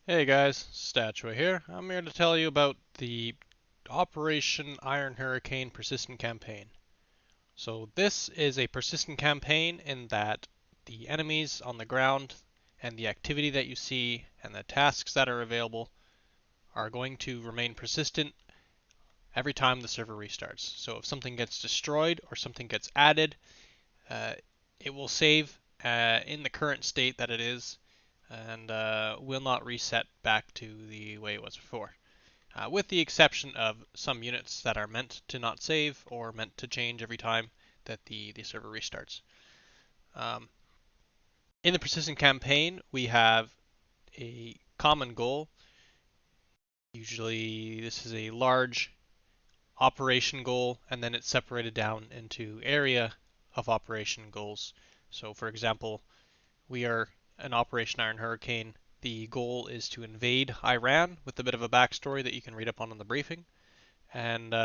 Hey guys, Statua here. I'm here to tell you about the Operation Iron Hurricane Persistent Campaign. So this is a persistent campaign in that the enemies on the ground and the activity that you see and the tasks that are available are going to remain persistent every time the server restarts. So if something gets destroyed or something gets added, uh, it will save in the current state that it is and will not reset back to the way it was before. With the exception of some units that are meant to not save or meant to change every time that the server restarts. Um, in the persistent campaign, we have a common goal. Usually, this is a large operation goal, and then it's separated down into area of operation goals. So, for example, we are an Operation Iron Hurricane. The goal is to invade Iran with a bit of a backstory that you can read up on in the briefing. And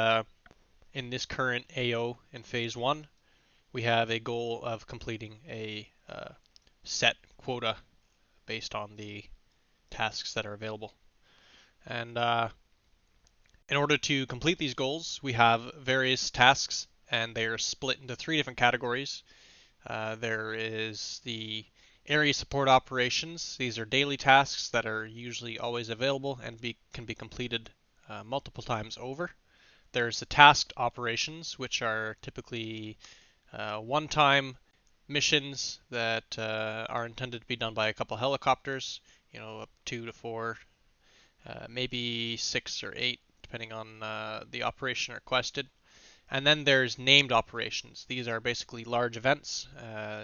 in this current AO in Phase 1, we have a goal of completing a set quota based on the tasks that are available. And in order to complete these goals, we have various tasks, and they are split into three different categories. There is the area support operations. These are daily tasks that are usually always available and can be completed multiple times over. There's the tasked operations, which are typically one-time missions that are intended to be done by a couple helicopters, up 2 to 4, maybe 6 or 8, depending on the operation requested. And then there's named operations. These are basically large events,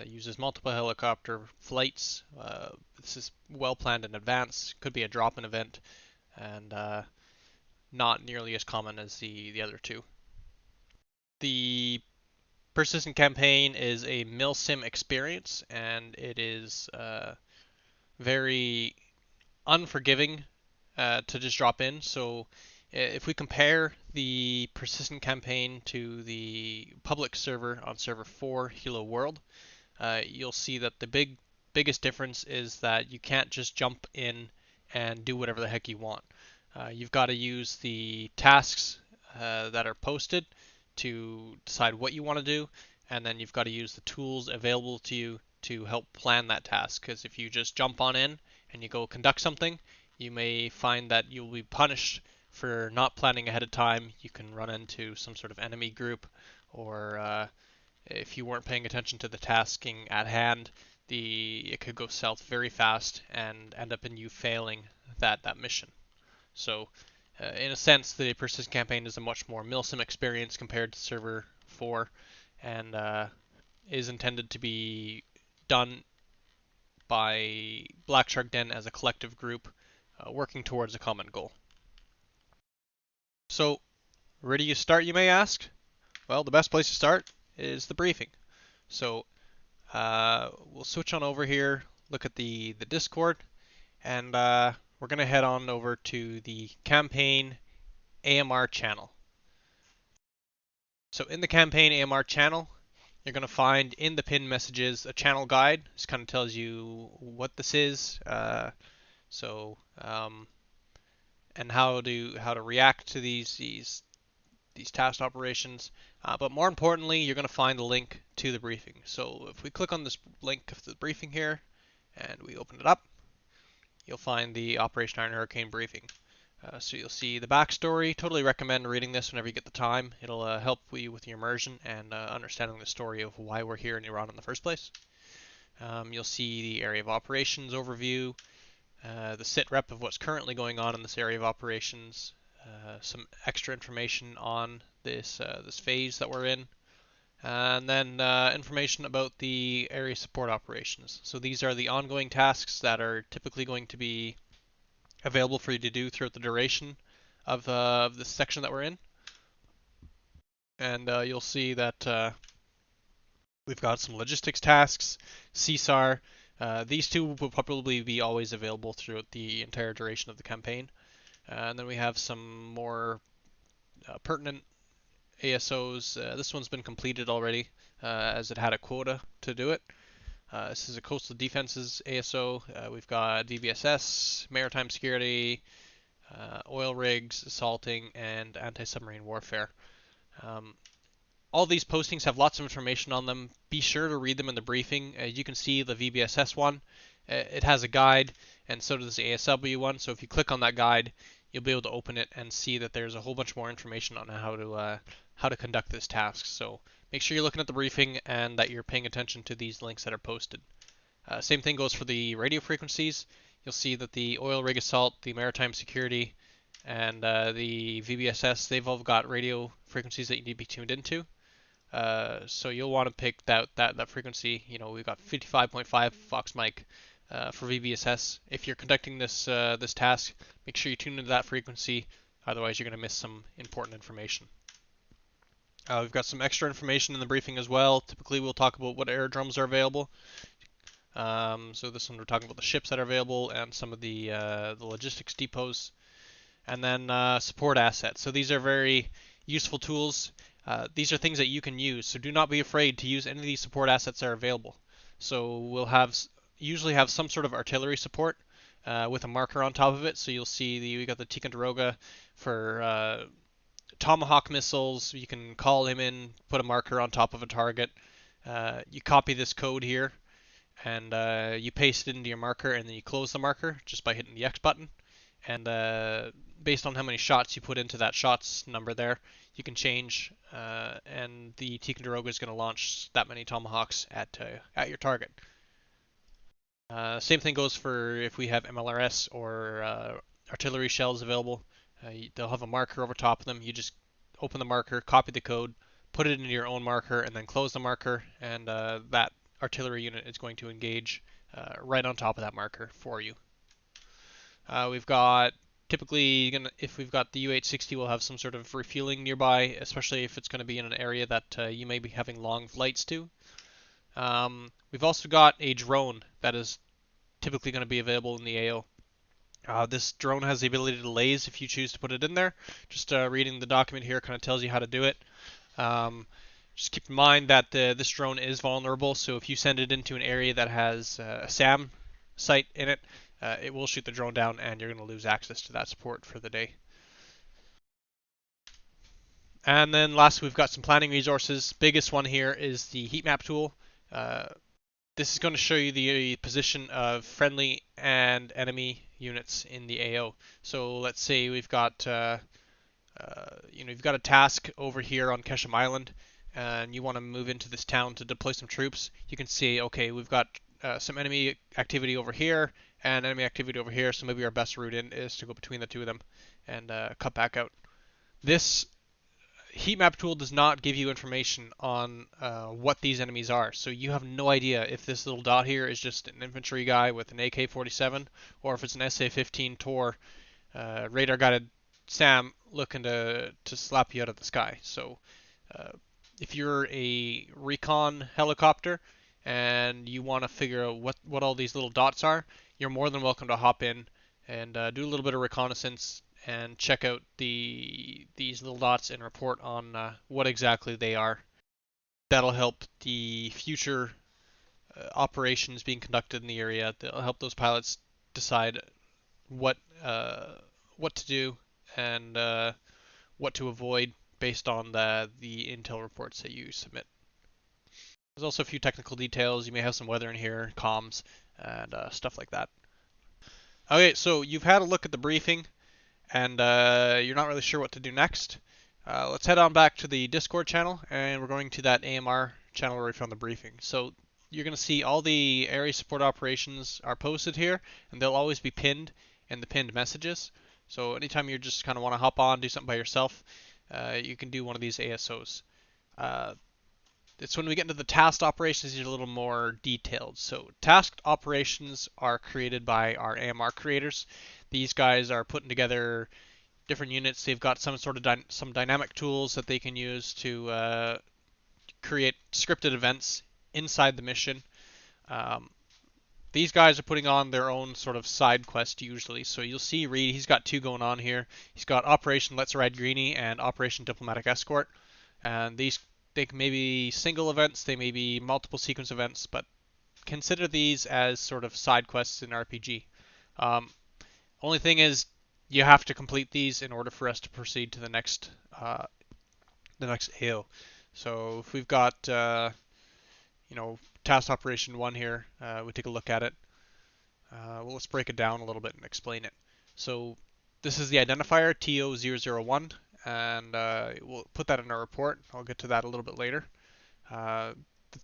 uses multiple helicopter flights. This is well planned in advance. Could be a drop-in event, and not nearly as common as the other two. The Persistent Campaign is a milsim experience, and it is very unforgiving to just drop in. So if we compare the Persistent Campaign to the public server on server 4, Hilo World, you'll see that the biggest difference is that you can't just jump in and do whatever the heck you want. You've got to use the tasks that are posted to decide what you want to do, and then you've got to use the tools available to you to help plan that task. Because if you just jump on in and you go conduct something, you may find that you'll be punished for not planning ahead of time. You can run into some sort of enemy group, or if you weren't paying attention to the tasking at hand, it could go south very fast and end up in you failing that mission. So, in a sense, the Persistent Campaign is a much more milsim experience compared to Server 4, and is intended to be done by Black Shark Den as a collective group working towards a common goal. So, where do you start, you may ask? Well, the best place to start is the briefing. So, we'll switch on over here, look at the Discord, and we're going to head on over to the campaign AMR channel. So in the campaign AMR channel, you're going to find in the pinned messages a channel guide. This kind of tells you what this is, and how to react to these task operations. But more importantly, you're going to find the link to the briefing. So if we click on this link to the briefing here and we open it up, you'll find the Operation Iron Hurricane briefing. So you'll see the backstory. Totally recommend reading this whenever you get the time. It'll help you with your immersion and understanding the story of why we're here in Iran in the first place. You'll see the area of operations overview, the sit rep of what's currently going on in this area of operations, some extra information on this phase that we're in, and then information about the area support operations. So these are the ongoing tasks that are typically going to be available for you to do throughout the duration of this section that we're in. And you'll see that we've got some logistics tasks, CSAR. These two will probably be always available throughout the entire duration of the campaign. And then we have some more pertinent ASOs. This one's been completed already, as it had a quota to do it. This is a coastal defenses ASO. We've got VBSS, maritime security, oil rigs, assaulting, and anti-submarine warfare. Um, all these postings have lots of information on them. Be sure to read them in the briefing. You can see the VBSS one. It has a guide, and so does the ASW one. So if you click on that guide, you'll be able to open it and see that there's a whole bunch more information on how to conduct this task. So make sure you're looking at the briefing and that you're paying attention to these links that are posted. Same thing goes for the radio frequencies. You'll see that the oil rig assault, the maritime security, and the VBSS, they've all got radio frequencies that you need to be tuned into. So you'll want to pick that frequency. You know, we've got 55.5 Fox mic for VBSS. If you're conducting this task, make sure you tune into that frequency. Otherwise, you're going to miss some important information. We've got some extra information in the briefing as well. Typically, we'll talk about what aerodromes are available. So this one we're talking about the ships that are available and some of the logistics depots, and then support assets. So these are very useful tools. These are things that you can use. So do not be afraid to use any of these support assets that are available. So we'll usually have some sort of artillery support with a marker on top of it. So you'll see we got the Ticonderoga for Tomahawk missiles. You can call him in, put a marker on top of a target. You copy this code here, and you paste it into your marker, and then you close the marker just by hitting the X button. And based on how many shots you put into that shots number there, you can change, and the Ticonderoga is going to launch that many Tomahawks at your target. Same thing goes for if we have MLRS or artillery shells available. They'll have a marker over top of them. You just open the marker, copy the code, put it into your own marker, and then close the marker, and that artillery unit is going to engage right on top of that marker for you. We've got typically, if we've got the UH-60, we'll have some sort of refueling nearby, especially if it's going to be in an area that you may be having long flights to. We've also got a drone that is typically going to be available in the AO. This drone has the ability to laze if you choose to put it in there. Just reading the document here kind of tells you how to do it. Just keep in mind that this drone is vulnerable, so if you send it into an area that has a SAM site in it, it will shoot the drone down and you're going to lose access to that support for the day. And then lastly, we've got some planning resources. Biggest one here is the heat map tool. This is going to show you the position of friendly and enemy units in the AO. So let's say we've got you've got a task over here on Kesham Island, and you want to move into this town to deploy some troops. You can see, okay, we've got some enemy activity over here and enemy activity over here, so maybe our best route in is to go between the two of them and cut back out. This heat map tool does not give you information on what these enemies are, so you have no idea if this little dot here is just an infantry guy with an AK-47 or if it's an SA-15 Tor radar guided SAM looking to slap you out of the sky. So if you're a recon helicopter and you want to figure out what all these little dots are, you're more than welcome to hop in and do a little bit of reconnaissance and check out these little dots and report on what exactly they are. That'll help the future operations being conducted in the area. That'll help those pilots decide what to do and what to avoid based on the intel reports that you submit. There's also a few technical details. You may have some weather in here, comms, and stuff like that. Okay, so you've had a look at the briefing, and you're not really sure what to do next. Let's head on back to the Discord channel, and we're going to that AMR channel where we found the briefing. So you're going to see all the area support operations are posted here, and they'll always be pinned in the pinned messages. So anytime you just kind of want to hop on, do something by yourself, you can do one of these ASOs. It's when we get into the tasked operations, these are a little more detailed. So tasked operations are created by our AMR creators. These guys are putting together different units. They've got some sort of some dynamic tools that they can use to create scripted events inside the mission. These guys are putting on their own sort of side quest usually. So you'll see Reed, he's got two going on here. He's got Operation Let's Ride Greenie and Operation Diplomatic Escort. And they may be single events, they may be multiple sequence events, but consider these as sort of side quests in RPG. Um, only thing is, you have to complete these in order for us to proceed to the next AO. So if we've got task operation 1 here, we take a look at it. Well, let's break it down a little bit and explain it. So this is the identifier TO001, and we'll put that in our report. I'll get to that a little bit later. The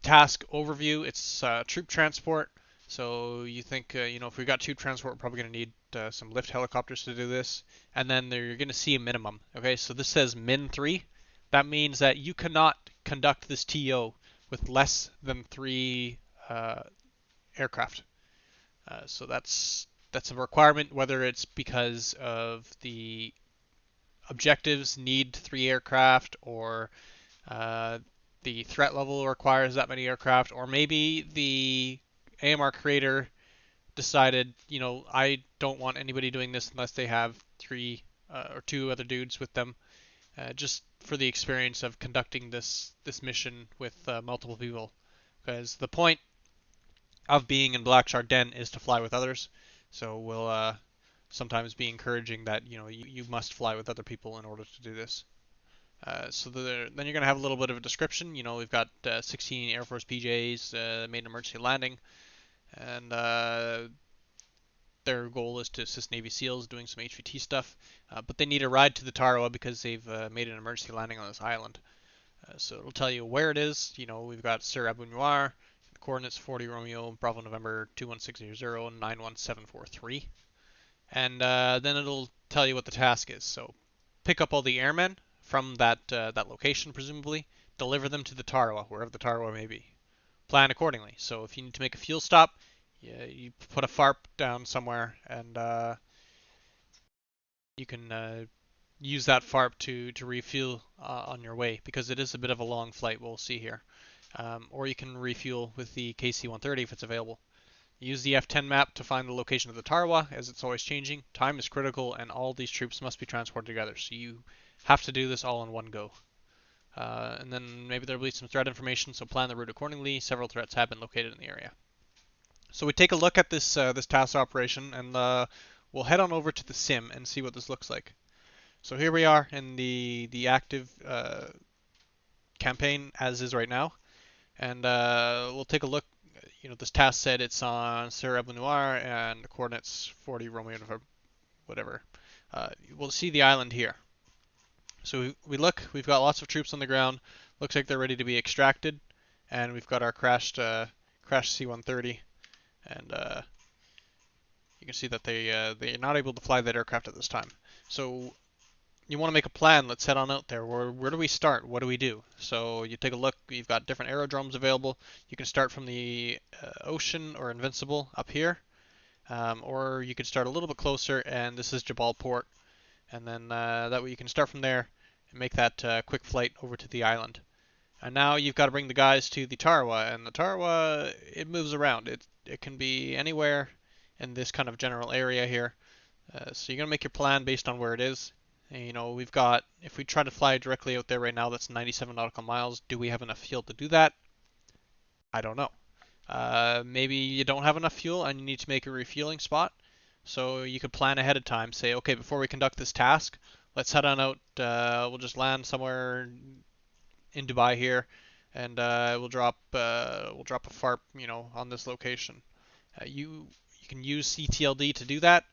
task overview, it's troop transport. So you think, if we got troop transport, we're probably going to need some lift helicopters to do this. And then you're going to see a minimum. Okay, so this says min 3. That means that you cannot conduct this TO with less than 3 aircraft. So that's a requirement, whether it's because of the objectives need 3 aircraft, or the threat level requires that many aircraft, or maybe the AMR creator decided, I don't want anybody doing this unless they have 3 or 2 other dudes with them, just for the experience of conducting this mission with multiple people. Because the point of being in Black Shark Den is to fly with others, so we'll sometimes be encouraging that you must fly with other people in order to do this. So then you're going to have a little bit of a description. We've got 16 Air Force PJs made an emergency landing, and their goal is to assist Navy SEALs doing some HVT stuff, but they need a ride to the Tarawa because they've made an emergency landing on this island. So it'll tell you where it is. We've got Sir Abu Nuar, coordinates 40 Romeo, Bravo November 21600 and 91743. And then it'll tell you what the task is. So pick up all the airmen from that location, presumably, deliver them to the Tarawa, wherever the Tarawa may be. Plan accordingly. So if you need to make a fuel stop, you put a FARP down somewhere, and you can use that FARP to refuel on your way, because it is a bit of a long flight, we'll see here. Or you can refuel with the KC-130 if it's available. Use the F10 map to find the location of the Tarawa, as it's always changing. Time is critical, and all these troops must be transported together, so you have to do this all in one go. And then maybe there'll be some threat information, so plan the route accordingly. Several threats have been located in the area. So we take a look at this task operation, and we'll head on over to the sim and see what this looks like. So here we are in the active campaign as is right now, and we'll take a look. This task said it's on Sir Abu Nuar and the coordinates 40 Romeo whatever. We'll see the island here. So we look, we've got lots of troops on the ground. Looks like they're ready to be extracted, and we've got our crashed C-130, and you can see that they're not able to fly that aircraft at this time. So you want to make a plan. Let's head on out there. Where do we start? What do we do? So you take a look. You've got different aerodromes available. You can start from the Ocean or Invincible up here, or you could start a little bit closer, and this is Jebel Port, and then that way you can start from there and make that quick flight over to the island. And now you've got to bring the guys to the Tarawa, and the Tarawa, it moves around. It can be anywhere in this kind of general area here. So you're gonna make your plan based on where it is. And, we've got, if we try to fly directly out there right now, that's 97 nautical miles. Do we have enough fuel to do that? I don't know. Maybe you don't have enough fuel and you need to make a refueling spot. So you could plan ahead of time. Say, okay, before we conduct this task, let's head on out. We'll just land somewhere in Dubai here, and we'll drop a FARP, on this location. You can use CTLD to do that.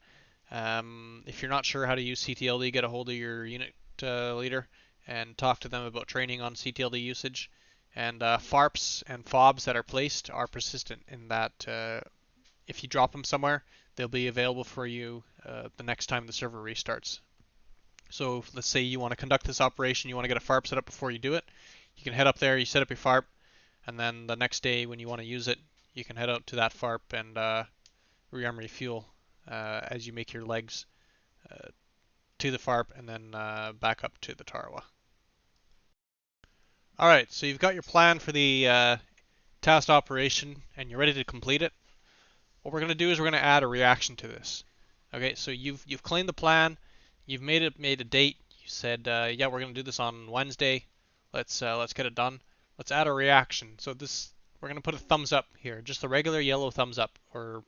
If you're not sure how to use CTLD, get a hold of your unit leader and talk to them about training on CTLD usage. And FARPs and FOBs that are placed are persistent in that if you drop them somewhere, they'll be available for you the next time the server restarts. So let's say you want to conduct this operation, you want to get a FARP set up before you do it. You can head up there, you set up your FARP, and then the next day when you want to use it, you can head out to that FARP and rearm refuel as you make your legs to the FARP and then back up to the Tarawa. Alright, so you've got your plan for the task operation and you're ready to complete it. What we're going to do is we're going to add a reaction to this. Okay, so you've claimed the plan, you've made a date, you said, yeah, we're going to do this on Wednesday, let's get it done. Let's add a reaction. So this we're going to put a thumbs up here, just a regular yellow thumbs up, or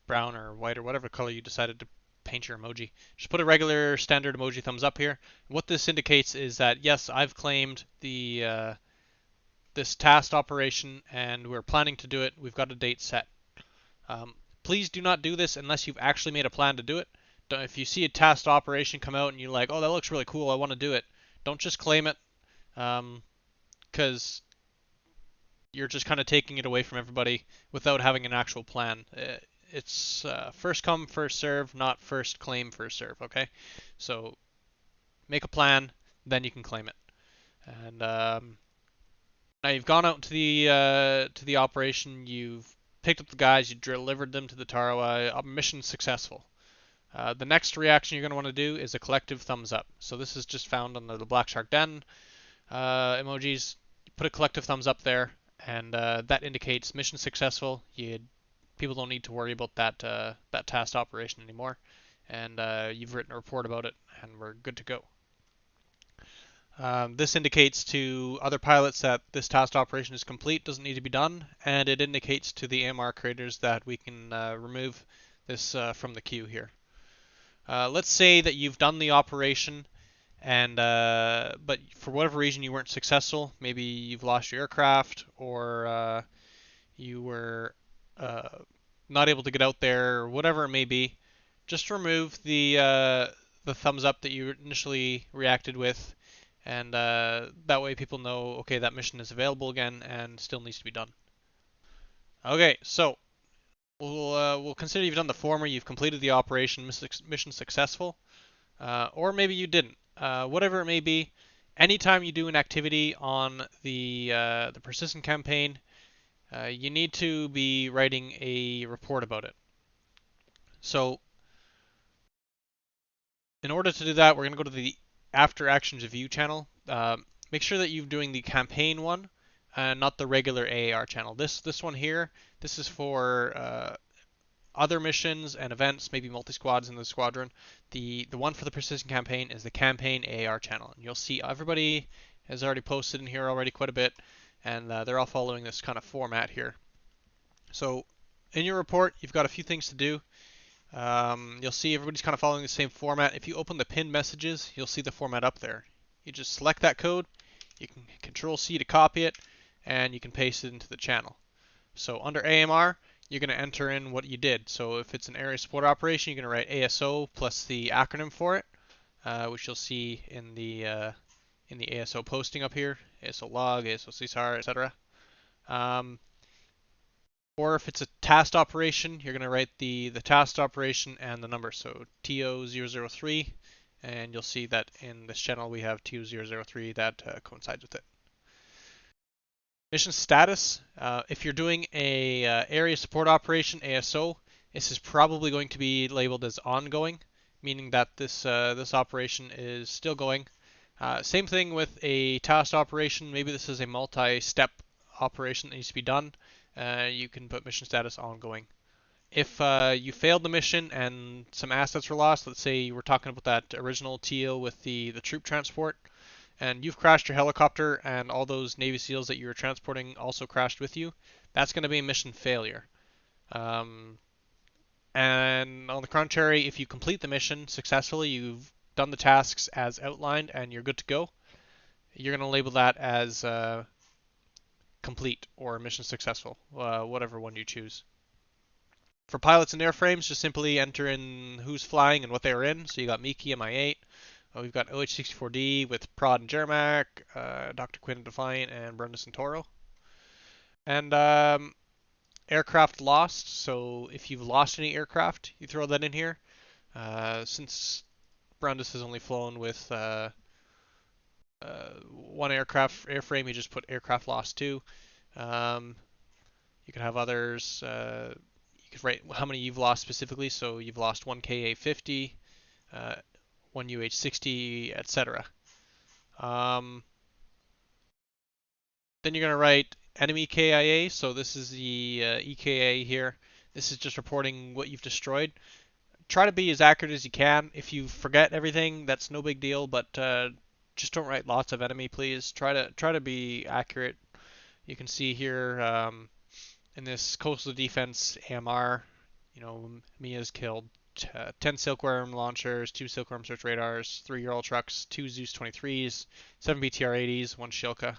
brown or white or whatever color you decided to paint your emoji. Just put a regular standard emoji thumbs up here. What this indicates is that yes, I've claimed the this task operation and we're planning to do it. We've got a date set. Please do not do this unless you've actually made a plan to do it. If you see a task operation come out and you're like, oh, that looks really cool, I want to do it, don't just claim it, because you're just kind of taking it away from everybody without having an actual plan. It's first come, first serve, not first claim, first serve. Okay, so make a plan, then you can claim it. And now you've gone out to the operation, you've picked up the guys, you delivered them to the Tarawa. Mission successful. The next reaction you're going to want to do is a collective thumbs up. So this is just found on the Black Shark Den emojis. You put a collective thumbs up there, and that indicates mission successful. People don't need to worry about that task operation anymore, and you've written a report about it, and we're good to go. This indicates to other pilots that this task operation is complete, doesn't need to be done, and it indicates to the AMR creators that we can remove this from the queue here. Let's say that you've done the operation, and but for whatever reason you weren't successful. Maybe you've lost your aircraft, or you were not able to get out there, or whatever it may be. Just remove the thumbs up that you initially reacted with, and that way people know, okay, that mission is available again and still needs to be done. Okay, so we'll consider you've done the former, you've completed the operation, mission successful, or maybe you didn't. Whatever it may be, anytime you do an activity on the persistent campaign, you need to be writing a report about it. So in order to do that, we're going to go to the After Actions View channel. Make sure that you're doing the campaign one, not the regular AAR channel. This one here, this is for other missions and events, maybe multi-squads in the squadron. The one for the persistent campaign is the campaign AAR channel. And you'll see everybody has already posted in here already quite a bit, and they're all following this kind of format here. So in your report, you've got a few things to do. You'll see everybody's kind of following the same format. If you open the pinned messages, you'll see the format up there. You just select that code, you can Control-C to copy it, and you can paste it into the channel. So under AMR, you're going to enter in what you did. So if it's an area support operation, you're going to write ASO plus the acronym for it, which you'll see in the ASO posting up here, ASO log, ASO CSAR, etc. Or if it's a task operation, you're going to write the task operation and the number. So TO003, and you'll see that in this channel we have TO003 that coincides with it. Mission status, if you're doing a area support operation, ASO, this is probably going to be labeled as ongoing, meaning that this operation is still going. Same thing with a task operation. Maybe this is a multi-step operation that needs to be done. You can put mission status ongoing. If you failed the mission and some assets were lost, let's say you were talking about that original TO with the troop transport, and you've crashed your helicopter and all those Navy SEALs that you were transporting also crashed with you, that's going to be a mission failure. And on the contrary, if you complete the mission successfully, you've done the tasks as outlined and you're good to go, you're going to label that as complete or mission successful, whatever one you choose. For pilots and airframes, just simply enter in who's flying and what they were in. So you got Miki MI8. We've got OH-64D with Prod and Jermac, Dr. Quinn and Defiant, and Brenda Centauro. And aircraft lost. So if you've lost any aircraft, you throw that in here. Since Brandis has only flown with one airframe, you just put aircraft lost too. You could have others. You could write how many you've lost specifically. So you've lost one KA-50, one UH-60, etc. Then you're going to write enemy KIA. So this is the EKA here. This is just reporting what you've destroyed. Try to be as accurate as you can. If you forget everything, that's no big deal, but just don't write lots of enemy, please. Try to be accurate. You can see here in this coastal defense AMR, Mia's killed 10 Silkworm launchers, 2 Silkworm search radars, 3 Ural trucks, 2 Zeus 23s, 7 BTR-80s, 1 Shilka.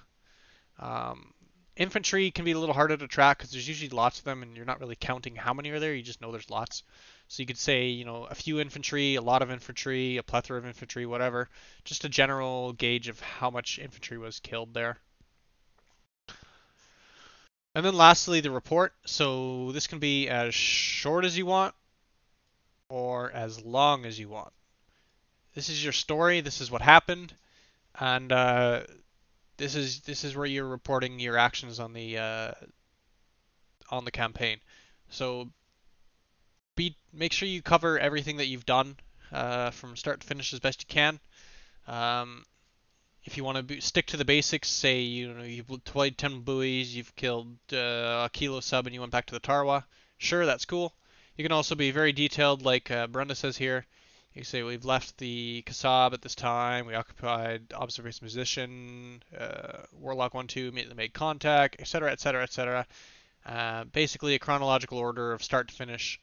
Infantry can be a little harder to track because there's usually lots of them and you're not really counting how many are there, you just know there's lots. So you could say, a few infantry, a lot of infantry, a plethora of infantry, whatever. Just a general gauge of how much infantry was killed there. And then lastly, the report. So this can be as short as you want or as long as you want. This is your story. This is what happened, and this is where you're reporting your actions on the campaign. So make sure you cover everything that you've done from start to finish as best you can. Um, if you want to stick to the basics, say you've deployed 10 buoys, you've killed a kilo sub, and you went back to the Tarwa. Sure, that's cool. You can also be very detailed, like Brenda says here. You say we've left the Kasab at this time. We occupied observation position. Warlock 1-2 immediately made contact, etc., etc., etc. Basically, a chronological order of start to finish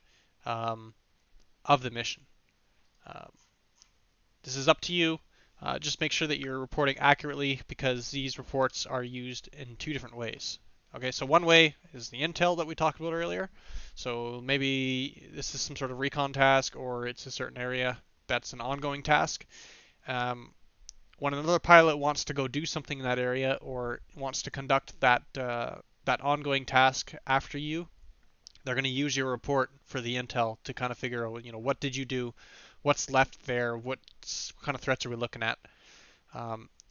of the mission. Um, this is up to you. Just make sure that you're reporting accurately because these reports are used in 2 different ways. Okay, so one way is the intel that we talked about earlier. So maybe this is some sort of recon task or it's a certain area that's an ongoing task. When another pilot wants to go do something in that area or wants to conduct that ongoing task after you, they're going to use your report for the intel to kind of figure out, what did you do, what's left there, what kind of threats are we looking at.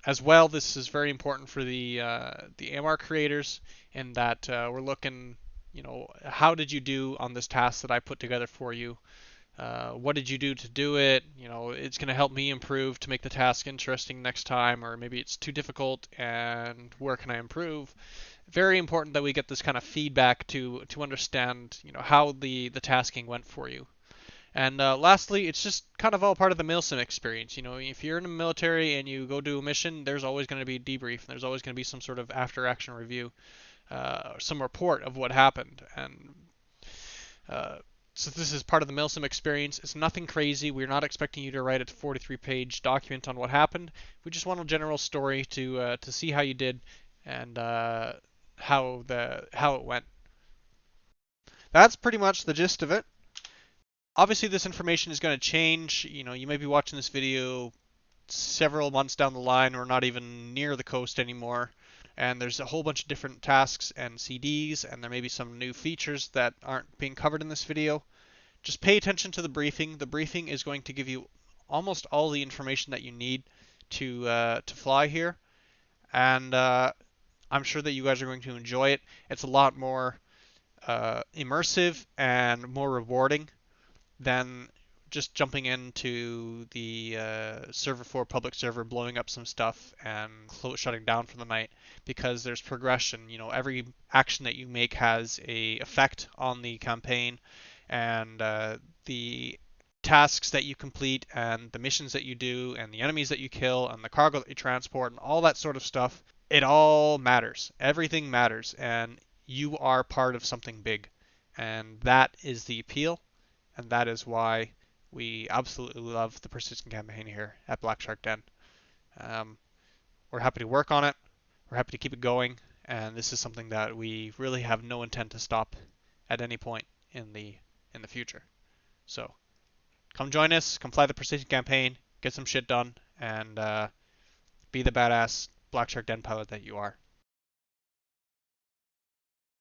As well, this is very important for the AMR creators in that we're looking, how did you do on this task that I put together for you? What did you do to do it? It's going to help me improve to make the task interesting next time, or maybe it's too difficult and where can I improve? Very important that we get this kind of feedback to understand, how the tasking went for you. And lastly, it's just kind of all part of the MILSIM experience. If you're in the military and you go do a mission, there's always going to be a debrief, and there's always going to be some sort of after-action review, some report of what happened. And so this is part of the MILSIM experience. It's nothing crazy. We're not expecting you to write a 43-page document on what happened. We just want a general story to see how you did and how it went. That's pretty much the gist of it. Obviously, this information is going to change. You may be watching this video several months down the line or not even near the coast anymore. And there's a whole bunch of different tasks and CDs, and there may be some new features that aren't being covered in this video. Just pay attention to the briefing. The briefing is going to give you almost all the information that you need to fly here. And I'm sure that you guys are going to enjoy it. It's a lot more immersive and more rewarding than just jumping into the server 4 public server, blowing up some stuff and shutting down for the night, because there's progression. Every action that you make has a effect on the campaign, and the tasks that you complete and the missions that you do and the enemies that you kill and the cargo that you transport and all that sort of stuff, it all matters. Everything matters, and you are part of something big, and that is the appeal. And that is why we absolutely love the persistent campaign here at Black Shark Den. We're happy to work on it. We're happy to keep it going. And this is something that we really have no intent to stop at any point in the future. So come join us. Come fly the persistent campaign. Get some shit done. And be the badass Black Shark Den pilot that you are.